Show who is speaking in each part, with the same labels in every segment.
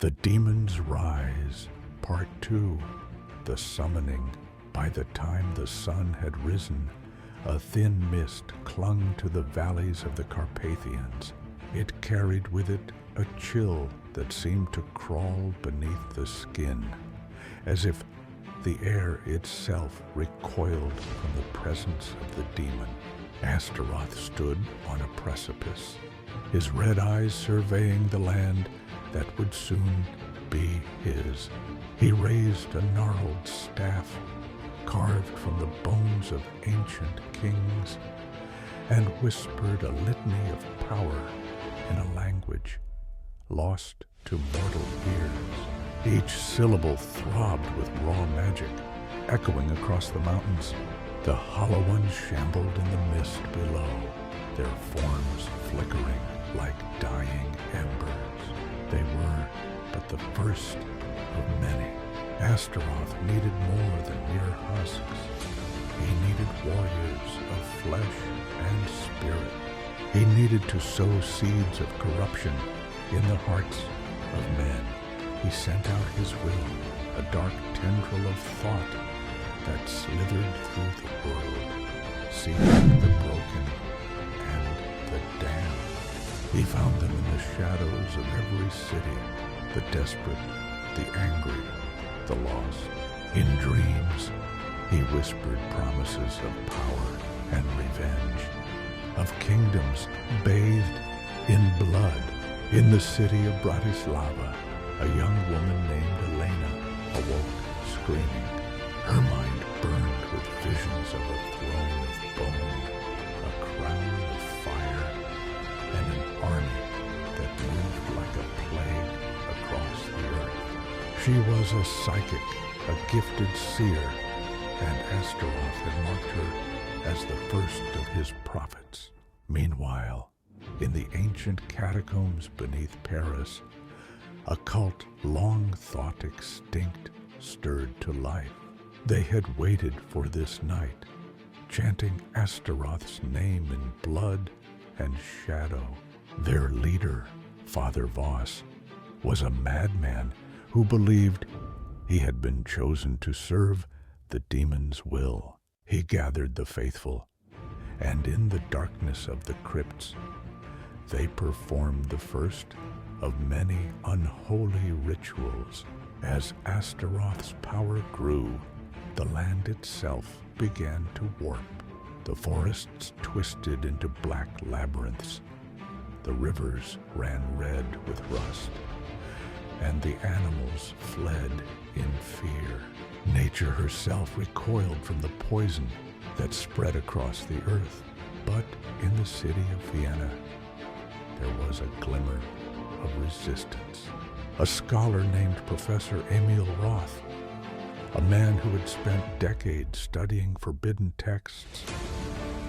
Speaker 1: The Demons Rise, Part 2, The Summoning. By the time the sun had risen, a thin mist clung to the valleys of the Carpathians. It carried with it a chill that seemed to crawl beneath the skin, as if the air itself recoiled from the presence of the demon. Astaroth stood on a precipice, his red eyes surveying the land that would soon be his. He raised a gnarled staff, carved from the bones of ancient kings, and whispered a litany of power in a language lost to mortal ears. Each syllable throbbed with raw magic, echoing across the mountains. The Hollow Ones shambled in the mist below, their forms flickering like dying embers. They were but the first of many. Astaroth needed more than mere husks. He needed warriors of flesh and spirit. He needed to sow seeds of corruption in the hearts of men. He sent out his will, a dark tendril of thought that slithered through the world, seeking the broken and the damned. He found them in the shadows of every city, the desperate, the angry, the lost. In dreams, he whispered promises of power and revenge, of kingdoms bathed in blood. In the city of Bratislava, a young woman named Elena awoke screaming. Her mind burned with visions of a throne of bone, a crown of fire, and an army that moved like a plague across the earth. She was a psychic, a gifted seer, and Astaroth had marked her as the first of his prophets. Meanwhile, in the ancient catacombs beneath Paris, a cult long thought extinct stirred to life. They had waited for this night, chanting Astaroth's name in blood and shadow. Their leader, Father Voss, was a madman who believed he had been chosen to serve the demon's will. He gathered the faithful, and in the darkness of the crypts, they performed the first of many unholy rituals. As Astaroth's power grew, the land itself began to warp. The forests twisted into black labyrinths. The rivers ran red with rust, and the animals fled in fear. Nature herself recoiled from the poison that spread across the earth. But in the city of Vienna, there was a glimmer of resistance. A scholar named Professor Emil Roth, a man who had spent decades studying forbidden texts,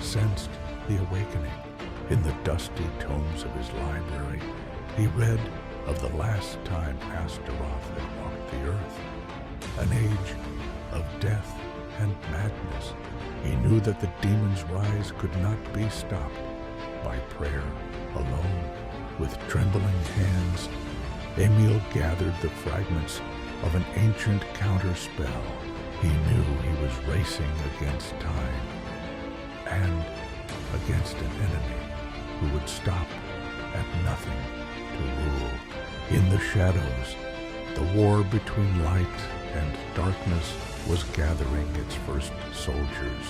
Speaker 1: sensed the awakening. In the dusty tomes of his library, he read of the last time Astaroth had walked the earth, an age of death and madness. He knew that the demon's rise could not be stopped by prayer alone. With trembling hands, Emil gathered the fragments of an ancient counterspell. He knew he was racing against time and against an enemy who would stop at nothing to rule. In the shadows, the war between light and darkness was gathering its first soldiers.